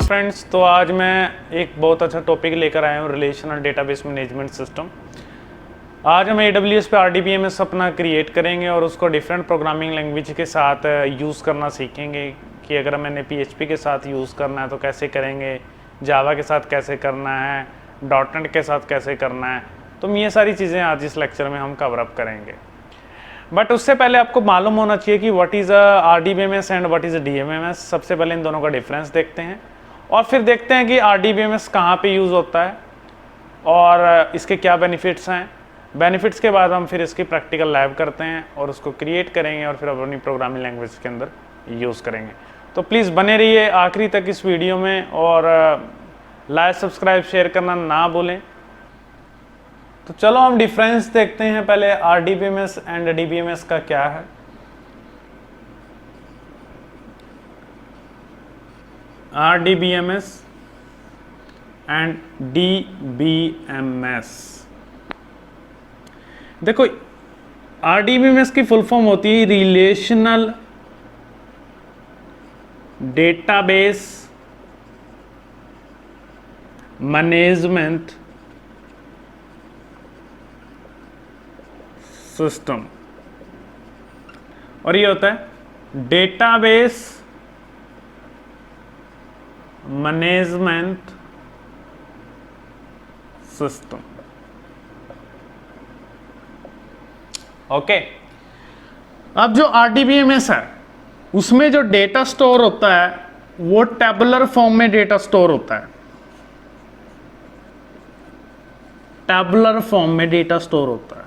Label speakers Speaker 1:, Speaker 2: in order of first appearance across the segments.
Speaker 1: Friends, तो आज मैं एक बहुत अच्छा टॉपिक लेकर आया हूँ, रिलेशनल डेटाबेस मैनेजमेंट सिस्टम। आज हम AWS पे RDBMS अपना क्रिएट करेंगे और उसको डिफरेंट प्रोग्रामिंग लैंग्वेज के साथ यूज़ करना सीखेंगे कि अगर मैंने PHP के साथ यूज़ करना है तो कैसे करेंगे, जावा के साथ कैसे करना है, .NET के साथ कैसे करना है। तो ये सारी चीज़ें आज इस लेक्चर में हम कवर अप करेंगे। बट उससे पहले आपको मालूम होना चाहिए कि what is RDBMS and what is DBMS। सबसे पहले इन दोनों का डिफरेंस देखते हैं और फिर देखते हैं कि RDBMS कहाँ पे यूज़ होता है और इसके क्या बेनिफिट्स हैं। बेनिफिट्स के बाद हम फिर इसकी प्रैक्टिकल लैब करते हैं और उसको क्रिएट करेंगे और फिर अपनी प्रोग्रामिंग लैंग्वेज के अंदर यूज़ करेंगे। तो प्लीज़ बने रहिए आखिरी तक इस वीडियो में और लाइक, सब्सक्राइब, शेयर करना ना भूलें। तो चलो हम डिफरेंस देखते हैं पहले RDBMS एंड DBMS का क्या है। RDBMS एंड DBMS, देखो RDBMS की फुल फॉर्म होती है रिलेशनल डेटाबेस मैनेजमेंट सिस्टम, और ये होता है डेटाबेस मैनेजमेंट सिस्टम। ओके, अब जो RDBMS है उसमें जो डेटा स्टोर होता है वो टेबुलर फॉर्म में डेटा स्टोर होता है। टेबुलर फॉर्म में डेटा स्टोर होता है।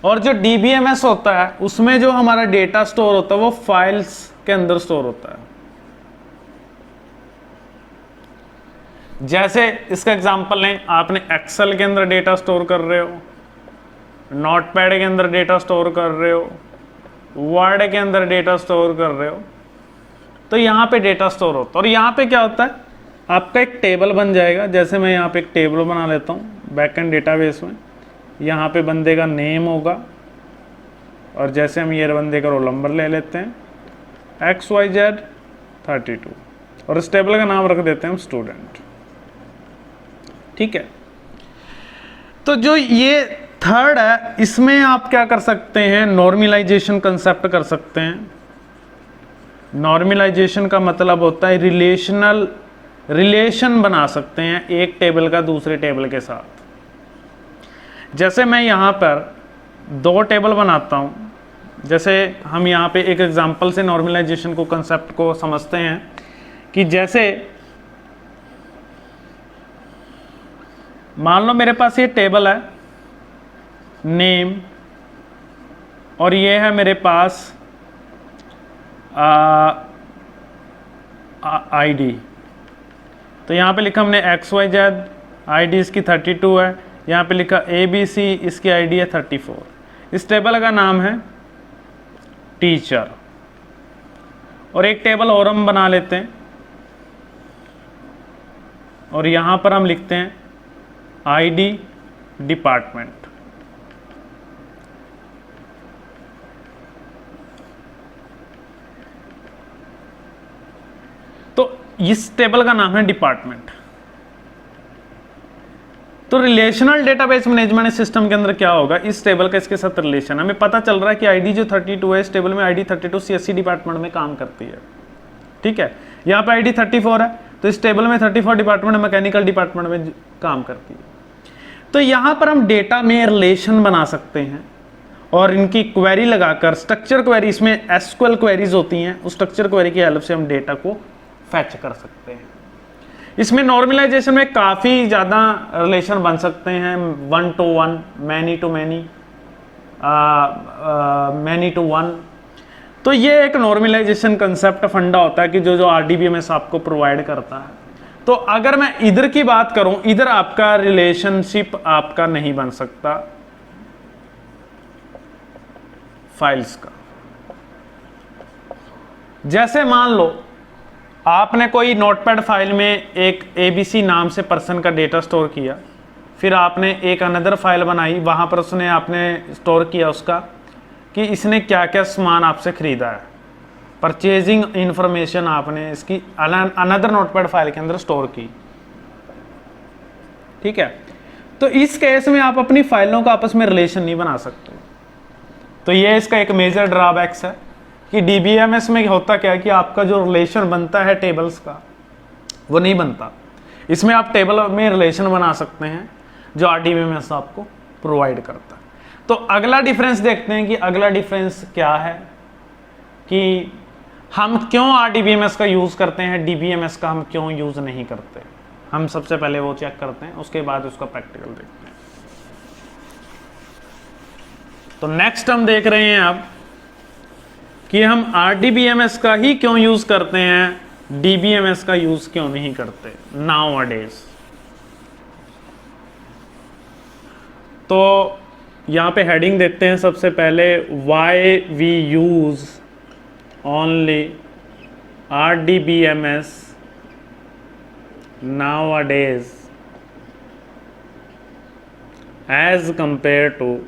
Speaker 1: और जो DBMS होता है उसमें जो हमारा डेटा स्टोर होता है वो फाइल्स के अंदर स्टोर होता है। जैसे इसका एग्जांपल लें, आपने एक्सेल के अंदर डेटा स्टोर कर रहे हो, नोटपैड के अंदर डेटा स्टोर कर रहे हो, वर्ड के अंदर डेटा स्टोर कर रहे हो, तो यहाँ पे डेटा स्टोर होता है। और यहाँ पे क्या होता है, आपका एक टेबल बन जाएगा। जैसे मैं यहाँ पे एक टेबल बना लेता हूँ बैकएंड डेटाबेस में। यहाँ पे बंदे का नेम होगा और जैसे हम ये बंदे का रोल नंबर ले लेते हैं XYZ 32 और इस टेबल का नाम रख देते हैं हम स्टूडेंट। ठीक है, तो जो ये थर्ड है इसमें आप क्या कर सकते हैं, नॉर्मलाइजेशन कंसेप्ट कर सकते हैं। नॉर्मलाइजेशन का मतलब होता है रिलेशन बना सकते हैं एक टेबल का दूसरे टेबल के साथ। जैसे मैं यहाँ पर दो टेबल बनाता हूँ, जैसे हम यहाँ पे एक एग्जांपल से नॉर्मलाइजेशन को कंसेप्ट को समझते हैं कि जैसे मान लो मेरे पास ये टेबल है नेम और ये है मेरे पास ID। तो यहाँ पे लिखा हमने XYZ, ID इसकी 32 है। यहाँ पे लिखा ABC, इसकी ID है 34। इस टेबल का नाम है टीचर। और एक टेबल और हम बना लेते हैं और यहाँ पर हम लिखते हैं ID डिपार्टमेंट। तो इस टेबल का नाम है डिपार्टमेंट। तो रिलेशनल डेटाबेस मैनेजमेंट सिस्टम के अंदर क्या होगा, इस टेबल का इसके साथ रिलेशन है। हमें पता चल रहा है कि ID जो 32 है इस टेबल में ID 32 CSE डिपार्टमेंट में काम करती है। ठीक है, यहाँ पे ID 34 है तो इस टेबल में 34 डिपार्टमेंट मैकेनिकल डिपार्टमेंट में काम करती है। तो यहाँ पर हम डेटा में रिलेशन बना सकते हैं और इनकी क्वेरी लगाकर, स्ट्रक्चर क्वेरी, इसमें SQL क्वेरीज होती हैं, उस स्ट्रक्चर क्वेरी की हेल्प से हम डेटा को फैच कर सकते हैं। इसमें नॉर्मलाइजेशन में काफ़ी ज़्यादा रिलेशन बन सकते हैं, 1 to 1, many to many, many to 1। तो ये एक नॉर्मलाइजेशन कंसेप्ट फंडा होता है कि जो RDBMS आपको प्रोवाइड करता है। तो अगर मैं इधर की बात करूं, इधर आपका रिलेशनशिप आपका नहीं बन सकता फाइल्स का। जैसे मान लो आपने कोई नोटपैड फाइल में एक ABC नाम से पर्सन का डेटा स्टोर किया, फिर आपने एक अनदर फाइल बनाई, वहाँ पर आपने स्टोर किया उसका कि इसने क्या क्या सामान आपसे ख़रीदा है। परचेजिंग इंफॉर्मेशन आपने इसकी अनदर नोटपैड फाइल के अंदर स्टोर की, ठीक है। तो इस केस में आप अपनी फाइलों का आपस में रिलेशन नहीं बना सकते। तो ये इसका एक मेजर ड्रॉबैक्स है कि डीबीएमएस में होता क्या है कि आपका जो रिलेशन बनता है टेबल्स का वो नहीं बनता। इसमें आप टेबल में रिलेशन बना सकते हैं जो आरडीबीएमएस आपको प्रोवाइड करता है। तो अगला डिफरेंस देखते हैं कि अगला डिफरेंस क्या है कि हम क्यों आरडीबीएमएस का यूज करते हैं, डीबीएमएस का हम क्यों यूज नहीं करते। हम सबसे पहले वो चेक करते हैं, उसके बाद उसका प्रैक्टिकल देखते हैं। तो नेक्स्ट हम देख रहे हैं अब कि हम आरडीबीएमएस का ही क्यों यूज करते हैं, डीबीएमएस का यूज क्यों नहीं करते नाउअडेज। तो यहां पे हेडिंग देते हैं सबसे पहले, why we use only RDBMS nowadays as compare to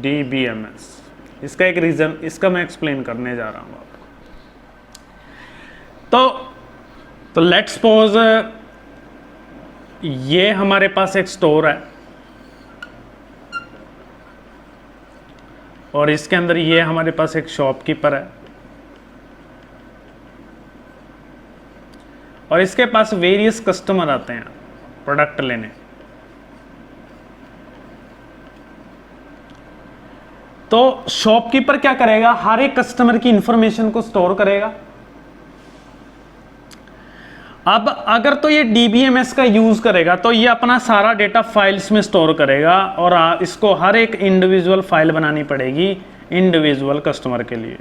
Speaker 1: DBMS. इसका एक रीजन, इसका मैं एक्सप्लेन करने जा रहा हूं आपको। तो लेट्स सपोज ये हमारे पास एक स्टोर है और इसके अंदर ये हमारे पास एक शॉपकीपर है और इसके पास वेरियस कस्टमर आते हैं प्रोडक्ट लेने। तो शॉपकीपर क्या करेगा, हर एक कस्टमर की इंफॉर्मेशन को स्टोर करेगा। अब अगर तो ये डीबीएमएस का यूज करेगा तो ये अपना सारा डेटा फाइल्स में स्टोर करेगा और इसको हर एक इंडिविजुअल फाइल बनानी पड़ेगी इंडिविजुअल कस्टमर के लिए।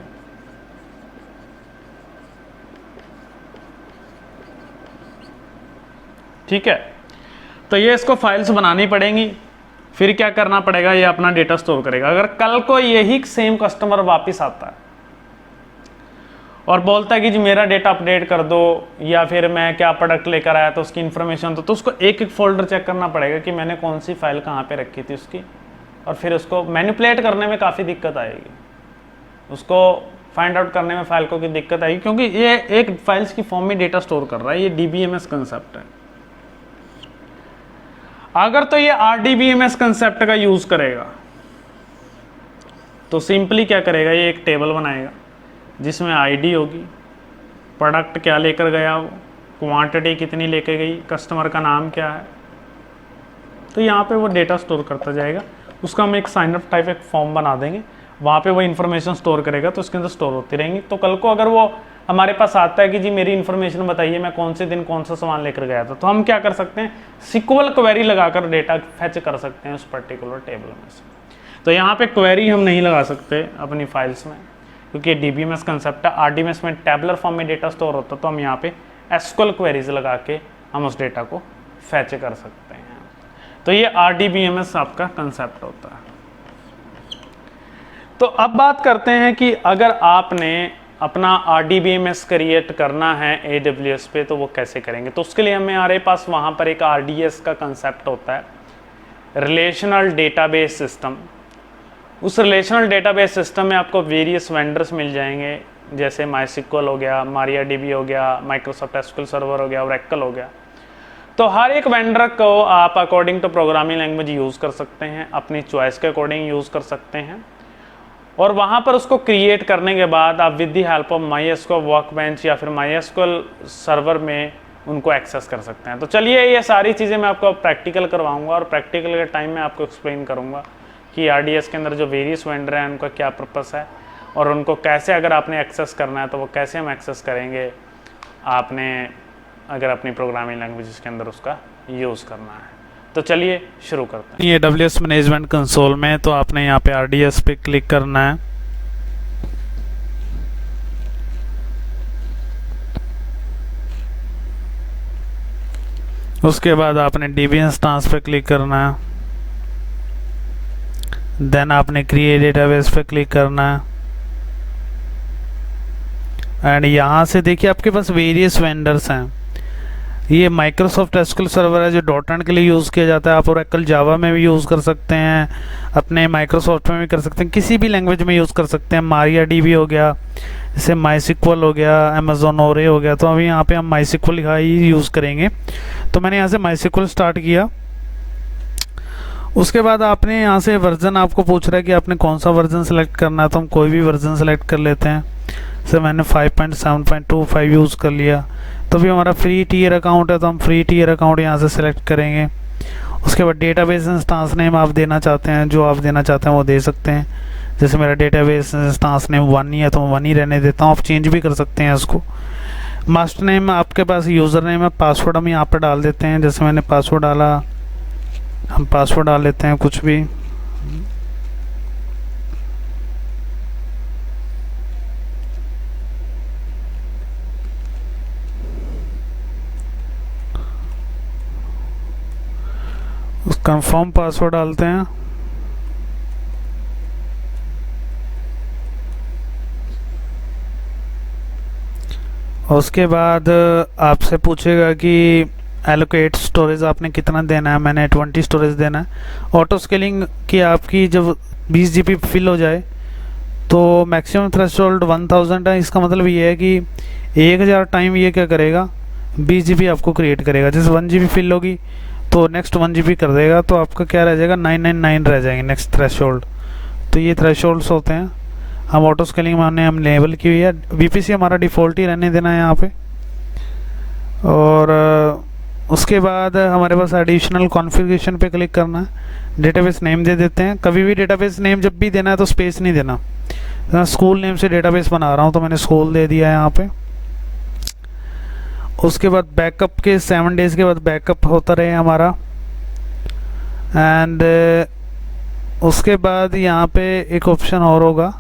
Speaker 1: ठीक है, तो ये इसको फाइल्स बनानी पड़ेंगी, फिर क्या करना पड़ेगा, ये अपना डेटा स्टोर करेगा। अगर कल को यही सेम कस्टमर वापस आता है और बोलता है कि जी मेरा डेटा अपडेट कर दो या फिर मैं क्या प्रोडक्ट लेकर आया तो उसकी इन्फॉर्मेशन, तो उसको एक एक फोल्डर चेक करना पड़ेगा कि मैंने कौन सी फाइल कहाँ पे रखी थी उसकी, और फिर उसको मैनिपुलेट करने में काफ़ी दिक्कत आएगी, उसको फाइंड आउट करने में फाइल को की दिक्कत आएगी, क्योंकि ये एक फाइल्स की फॉर्म में डेटा स्टोर कर रहा है। ये डीबीएमएस कंसेप्ट है। अगर तो ये आरडीबीएमएस कंसेप्ट का यूज करेगा तो सिंपली क्या करेगा, ये एक टेबल बनाएगा जिसमें आईडी होगी, प्रोडक्ट क्या लेकर गया, वो क्वांटिटी कितनी लेकर गई, कस्टमर का नाम क्या है। तो यहाँ पे वो डेटा स्टोर करता जाएगा। उसका हम एक साइन अप टाइप एक फॉर्म बना देंगे, वहाँ पे वो इन्फॉर्मेशन स्टोर करेगा तो उसके अंदर स्टोर होती रहेंगी। तो कल को अगर वो हमारे पास आता है कि जी मेरी इन्फॉर्मेशन बताइए, मैं कौन से दिन कौन सा सामान लेकर गया था, तो हम क्या कर सकते हैं, सिक्वल क्वेरी लगाकर डेटा फेच कर सकते हैं उस पर्टिकुलर टेबल में से। तो यहाँ पे क्वेरी हम नहीं लगा सकते अपनी फाइल्स में, क्योंकि डीबीएमएस कंसेप्ट है। आरडीबीएमएस में टैबुलर फॉर्म में डेटा स्टोर होता है, तो हम यहाँ पे एसक्यूएल क्वेरीज लगा के हम उस डेटा को फैच कर सकते हैं। तो ये आरडीबीएमएस आपका कंसेप्ट होता है। तो अब बात करते हैं कि अगर आपने अपना आरडीबीएमएस क्रिएट करना है AWS पे तो वो कैसे करेंगे। तो उसके लिए हमारे पास वहाँ पर एक RDS का कंसेप्ट होता है, रिलेशनल डेटाबेस सिस्टम। उस रिलेशनल डेटाबेस सिस्टम में आपको वेरियस वेंडर्स मिल जाएंगे, जैसे MySQL हो गया, MariaDB हो गया, माइक्रोसॉफ्ट एसक्यूएल सर्वर हो गया, Oracle हो गया। तो हर एक वेंडर को आप according to programming language use कर सकते हैं, अपनी चॉइस के अकॉर्डिंग यूज़ कर सकते हैं। और वहाँ पर उसको क्रिएट करने के बाद आप with the help of MySQL workbench या फिर MySQL सर्वर में उनको एक्सेस कर सकते हैं। तो चलिए ये सारी चीज़ें मैं आपको प्रैक्टिकल करवाऊंगा और प्रैक्टिकल के टाइम में आपको एक्सप्लेन करूंगा कि RDS के अंदर जो वेरियस वेंडर हैं उनका क्या पर्पस है और उनको कैसे अगर आपने एक्सेस करना है तो वो कैसे हम एक्सेस करेंगे, आपने अगर अपनी प्रोग्रामिंग लैंग्वेज के अंदर उसका यूज़ करना है। तो चलिए शुरू करते हैं। AWS मैनेजमेंट कंसोल में तो आपने यहाँ पे RDS पे क्लिक करना है। उसके बाद आपने DB इंस्टेंस पे क्लिक करना है, देन आपने क्रिएट डेटाबेस पे क्लिक करना है एंड यहाँ से देखिए आपके पास वेरियस वेंडर्स हैं।
Speaker 2: ये माइक्रोसॉफ्ट एसक्यूएल सर्वर है जो डॉट नेट के लिए यूज़ किया जाता है। आप ओरेकल जावा में भी यूज़ कर सकते हैं, अपने माइक्रोसॉफ्ट में भी कर सकते हैं, किसी भी लैंग्वेज में यूज़ कर सकते हैं। मारिया डीबी हो गया, जैसे माईसिक्वल हो गया, अमेजोन ओरे हो गया। तो अभी यहाँ पे हम माईसिक्वल ही यूज़ करेंगे। तो मैंने यहाँ से माईसिक्वल स्टार्ट किया। उसके बाद आपने यहाँ से वर्जन आपको पूछ रहा है कि आपने कौन सा वर्जन सेलेक्ट करना है, तो हम कोई भी वर्जन सेलेक्ट कर लेते हैं। सर मैंने 5.7.25 यूज़ कर लिया। तो भी हमारा फ्री टीयर अकाउंट है, तो हम फ्री टीयर अकाउंट यहाँ से सेलेक्ट करेंगे। उसके बाद डेटाबेस इंस्टांस नेम आप देना चाहते हैं, जो आप देना चाहते हैं वो दे सकते हैं। जैसे मेरा डेटाबेस इंस्टांस नेम 1 ही है, तो मैं 1 ही रहने देता हूँ। आप चेंज भी कर सकते हैं इसको। मास्टर नेम आपके पास यूज़र नेम है, पासवर्ड हम यहाँ पर डाल देते हैं। जैसे मैंने पासवर्ड डाला, हम पासवर्ड डाल लेते हैं कुछ भी। उस कंफर्म पासवर्ड डालते हैं। और उसके बाद आपसे पूछेगा कि एलोकेट स्टोरेज आपने कितना देना है। मैंने 20 स्टोरेज देना है। ऑटो स्केलिंग की आपकी जब 20 GB फिल हो जाए तो मैक्सिमम थ्रेशोल्ड 1000 है। इसका मतलब ये है कि 1000 टाइम ये क्या करेगा, 20 GB आपको क्रिएट करेगा। जैसे 1 GB फिल होगी तो नेक्स्ट 1 GB कर देगा, तो आपका क्या रह जाएगा, 999 रह जाएंगे नेक्स्ट थ्रेशोल्ड। तो ये थ्रेशोल्ड्स होते हैं। हम ऑटो स्केलिंग माने हम लेबल की हुई है। VPC हमारा डिफ़ॉल्ट ही रहने देना है यहाँ पे। और उसके बाद हमारे पास एडिशनल कॉन्फ़िगरेशन पे क्लिक करना है। डेटाबेस नेम दे देते हैं। कभी भी डेटाबेस नेम जब भी देना है तो स्पेस नहीं देना। मैं स्कूल नेम से डेटाबेस बना रहा हूँ, तो मैंने स्कूल दे दिया है यहाँ पे। उसके बाद बैकअप के 7 डेज़ के बाद बैकअप होता रहे हमारा। एंड उसके बाद यहाँ पे एक ऑप्शन और होगा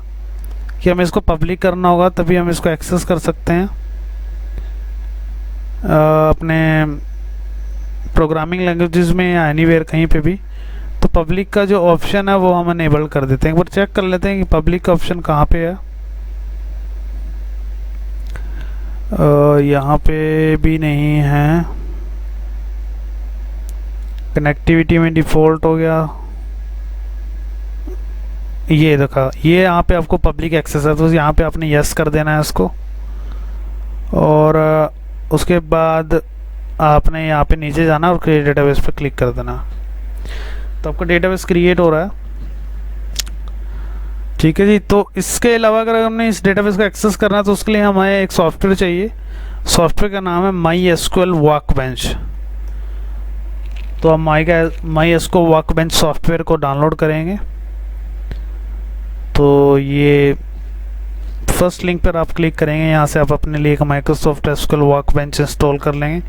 Speaker 2: कि हमें इसको पब्लिक करना होगा, तभी हम इसको एक्सेस कर सकते हैं अपने प्रोग्रामिंग लैंग्वेजेस में या एनीवेयर कहीं पे भी। तो पब्लिक का जो ऑप्शन है वो हम अनेबल कर देते हैं। एक बार चेक कर लेते हैं कि पब्लिक का ऑप्शन कहाँ पे है। यहाँ पे भी नहीं है। कनेक्टिविटी में डिफ़ॉल्ट हो गया। ये देखा, ये यहाँ पे आपको पब्लिक एक्सेस है, तो यहाँ पे आपने यस कर देना है इसको। और उसके बाद आपने यहाँ पे नीचे जाना और क्रिएट डेटाबेस पे क्लिक कर देना। तो आपका डेटाबेस क्रिएट हो रहा है। ठीक है जी। तो इसके अलावा अगर हमने इस डेटाबेस को एक्सेस करना है तो उसके लिए हमें एक सॉफ्टवेयर चाहिए। सॉफ्टवेयर का नाम है MySQL वर्कबेंच। तो हम MySQL वर्कबेंच सॉफ्टवेयर को डाउनलोड करेंगे। तो ये फर्स्ट लिंक पर आप क्लिक करेंगे। यहाँ से आप अपने लिए एक माइक्रोसॉफ्ट एसक्यूएल वर्कबेंच इंस्टॉल कर लेंगे,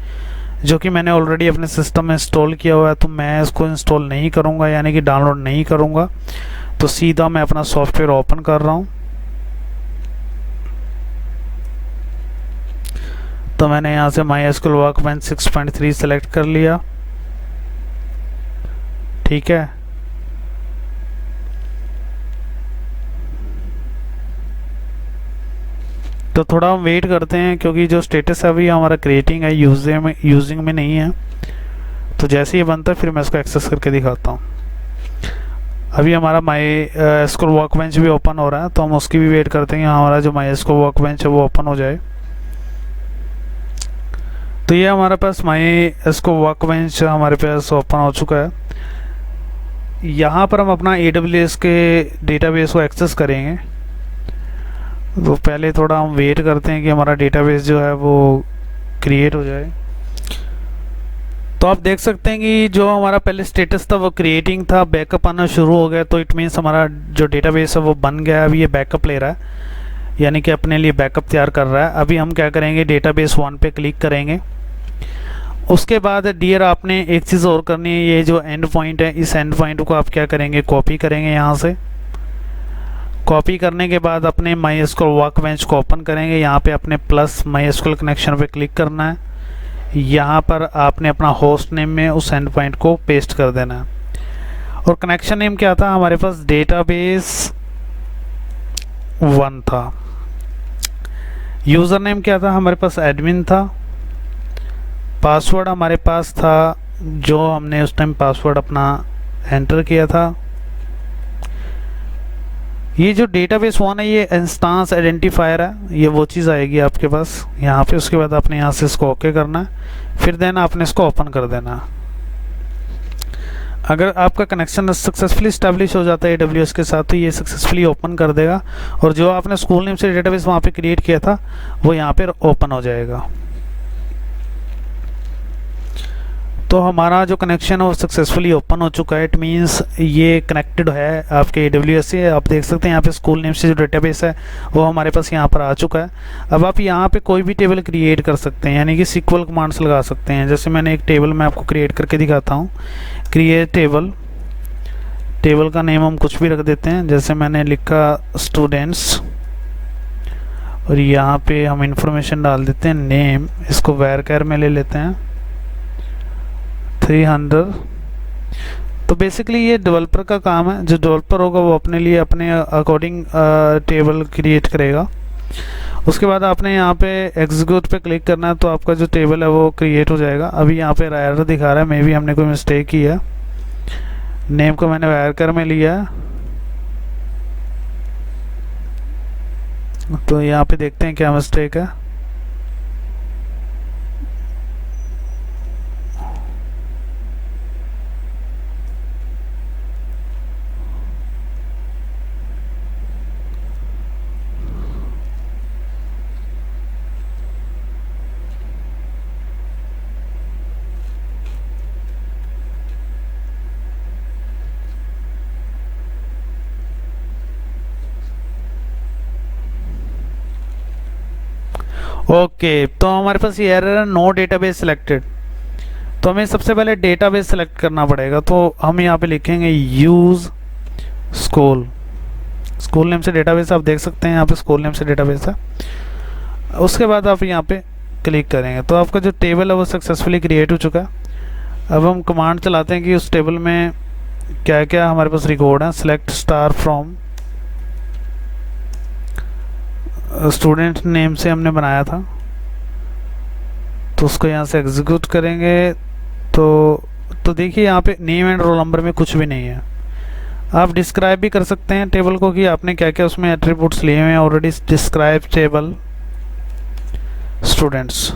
Speaker 2: जो कि मैंने ऑलरेडी अपने सिस्टम में इंस्टॉल किया हुआ है। तो मैं इसको इंस्टॉल नहीं करूँगा, यानी कि डाउनलोड नहीं करूँगा। तो सीधा मैं अपना सॉफ्टवेयर ओपन कर रहा हूँ। तो मैंने यहाँ से MySQL वर्कबेंच 6.3 सेलेक्ट कर लिया। ठीक है। तो थोड़ा हम वेट करते हैं, क्योंकि जो स्टेटस है अभी हमारा क्रिएटिंग है, यूजिंग में नहीं है। तो जैसे ही बनता है फिर मैं इसको एक्सेस करके दिखाता हूँ। अभी हमारा MySQL वर्कबेंच भी ओपन हो रहा है, तो हम उसकी भी वेट करते हैं। हमारा जो MySQL वर्कबेंच है वो ओपन हो जाए। तो ये हमारे पास MySQL वर्कबेंच हमारे पास ओपन हो चुका है। यहाँ पर हम अपना AWS के डेटाबेस को एक्सेस करेंगे। तो पहले थोड़ा हम वेट करते हैं कि हमारा डेटाबेस जो है वो क्रिएट हो जाए। तो आप देख सकते हैं कि जो हमारा पहले स्टेटस था वो क्रिएटिंग था, बैकअप आना शुरू हो गया। तो इट मीन्स हमारा जो डेटाबेस है वो बन गया। अभी ये बैकअप ले रहा है, यानी कि अपने लिए बैकअप तैयार कर रहा है। अभी हम क्या करेंगे, डेटाबेस 1 पे क्लिक करेंगे। उसके बाद डियर आपने एक चीज़ और करनी है। ये जो एंड पॉइंट है, इस एंड पॉइंट को आप क्या करेंगे, कॉपी करेंगे। यहाँ से कॉपी करने के बाद अपने MySQL वर्कबेंच को ओपन करेंगे। यहाँ पे अपने प्लस MySQL कनेक्शन पे क्लिक करना है। यहाँ पर आपने अपना होस्ट नेम में उस एंड पॉइंट को पेस्ट कर देना है। और कनेक्शन नेम क्या था हमारे पास, डेटाबेस 1 था। यूज़र नेम क्या था हमारे पास, एडमिन था। पासवर्ड हमारे पास था, जो हमने उस टाइम पासवर्ड अपना एंटर किया था। ये जो डेटाबेस 1 है ये इंस्टेंस आइडेंटिफायर है, ये वो चीज़ आएगी आपके पास यहाँ पे। उसके बाद आपने यहाँ से इसको ओके करना है, फिर देन आपने इसको ओपन कर देना है। अगर आपका कनेक्शन सक्सेसफुली इस्टेब्लिश हो जाता है AWS के साथ, तो ये सक्सेसफुली ओपन कर देगा और जो आपने स्कूल नेम से डेटाबेस वहाँ पे क्रिएट किया था वो यहाँ पे ओपन हो जाएगा। तो हमारा जो कनेक्शन है वो सक्सेसफुली ओपन हो चुका है। इट मीन्स ये कनेक्टेड है आपके AWS से। आप देख सकते हैं यहाँ पे स्कूल नेम से जो डेटाबेस है वो हमारे पास यहाँ पर आ चुका है। अब आप यहाँ पे कोई भी टेबल क्रिएट कर सकते हैं, यानी कि SQL कमांड्स लगा सकते हैं। जैसे मैंने एक टेबल मैं आपको क्रिएट करके दिखाता हूँ। क्रिएट टेबल, टेबल का नेम हम कुछ भी रख देते हैं, जैसे मैंने लिखा स्टूडेंट्स, और यहाँ पे हम इंफॉर्मेशन डाल देते हैं नेम, इसको varchar में ले लेते हैं 300। तो बेसिकली ये डेवलपर का काम है, जो डेवलपर होगा वो अपने लिए अपने अकॉर्डिंग टेबल क्रिएट करेगा। उसके बाद आपने यहाँ पे एग्जीक्यूट पे क्लिक करना है, तो आपका जो टेबल है वो क्रिएट हो जाएगा। अभी यहाँ पे एरर दिखा रहा है, मे बी हमने कोई मिस्टेक की है। नेम को मैंने varchar में लिया है, तो यहाँ पे देखते हैं क्या मिस्टेक है। ओके, तो हमारे पास ये एरर है नो डेटाबेस सिलेक्टेड। तो हमें सबसे पहले डेटाबेस सेलेक्ट करना पड़ेगा। तो हम यहाँ पे लिखेंगे यूज़ स्कूल, स्कूल नेम से डेटाबेस, आप देख सकते हैं यहाँ पे स्कूल नेम से डेटाबेस है। उसके बाद आप यहाँ पे क्लिक करेंगे तो आपका जो टेबल है वो सक्सेसफुली क्रिएट हो चुका है। अब हम कमांड चलाते हैं कि उस टेबल में क्या क्या हमारे पास रिकॉर्ड है। Select star from, student name से हमने बनाया था, तो उसको यहाँ से एग्जीक्यूट करेंगे। तो देखिए यहाँ पे नेम एंड रोल नंबर में कुछ भी नहीं है। आप डिस्क्राइब भी कर सकते हैं टेबल को कि आपने क्या क्या उसमें एट्रीब्यूट्स लिए हुए हैं ऑलरेडी। डिस्क्राइब टेबल स्टूडेंट्स,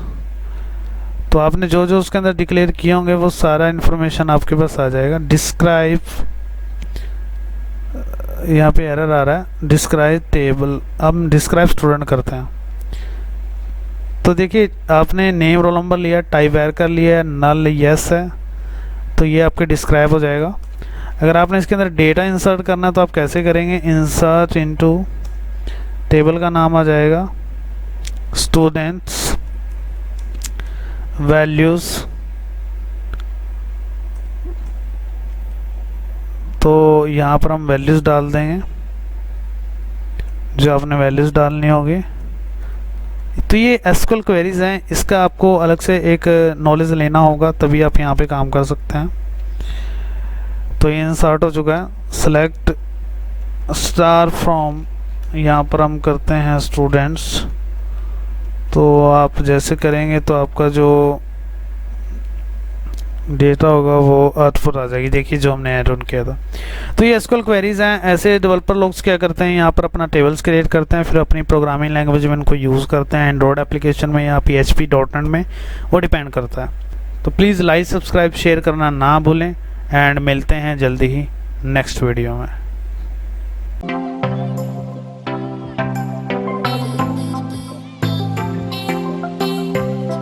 Speaker 2: तो आपने जो जो उसके अंदर डिक्लेयर किए होंगे वो सारा इन्फॉर्मेशन आपके पास आ जाएगा। डिस्क्राइब, यहाँ पे एरर आ रहा है, डिस्क्राइब टेबल। अब हम डिस्क्राइब स्टूडेंट करते हैं। तो देखिए आपने नेम रोल नंबर लिया, टाइप varchar लिया है, नल यस है, तो ये आपके डिस्क्राइब हो जाएगा। अगर आपने इसके अंदर डेटा इंसर्ट करना है तो आप कैसे करेंगे, इंसर्ट इनटू, टेबल का नाम आ जाएगा स्टूडेंट्स वैल्यूज़। तो यहाँ पर हम वैल्यूज़ डाल देंगे जो आपने वैल्यूज़ डालनी होगी। तो ये SQL क्वेरीज हैं, इसका आपको अलग से एक नॉलेज लेना होगा, तभी आप यहाँ पे काम कर सकते हैं। तो ये इंसर्ट हो चुका है। सेलेक्ट स्टार फ्रॉम, यहाँ पर हम करते हैं स्टूडेंट्स। तो आप जैसे करेंगे तो आपका जो डेटा होगा वो आउटपुट आ जाएगी। देखिए जो हमने ऐड ऑन किया था। तो ये SQL क्वेरीज हैं। ऐसे डेवलपर लोग क्या करते हैं, यहाँ पर अपना टेबल्स क्रिएट करते हैं, फिर अपनी प्रोग्रामिंग लैंग्वेज में इनको यूज़ करते हैं, एंड्रॉयड एप्लीकेशन में या PHP .NET में, वो डिपेंड करता है। तो प्लीज़ लाइक सब्सक्राइब शेयर करना ना भूलें, एंड मिलते हैं जल्दी ही नेक्स्ट वीडियो में।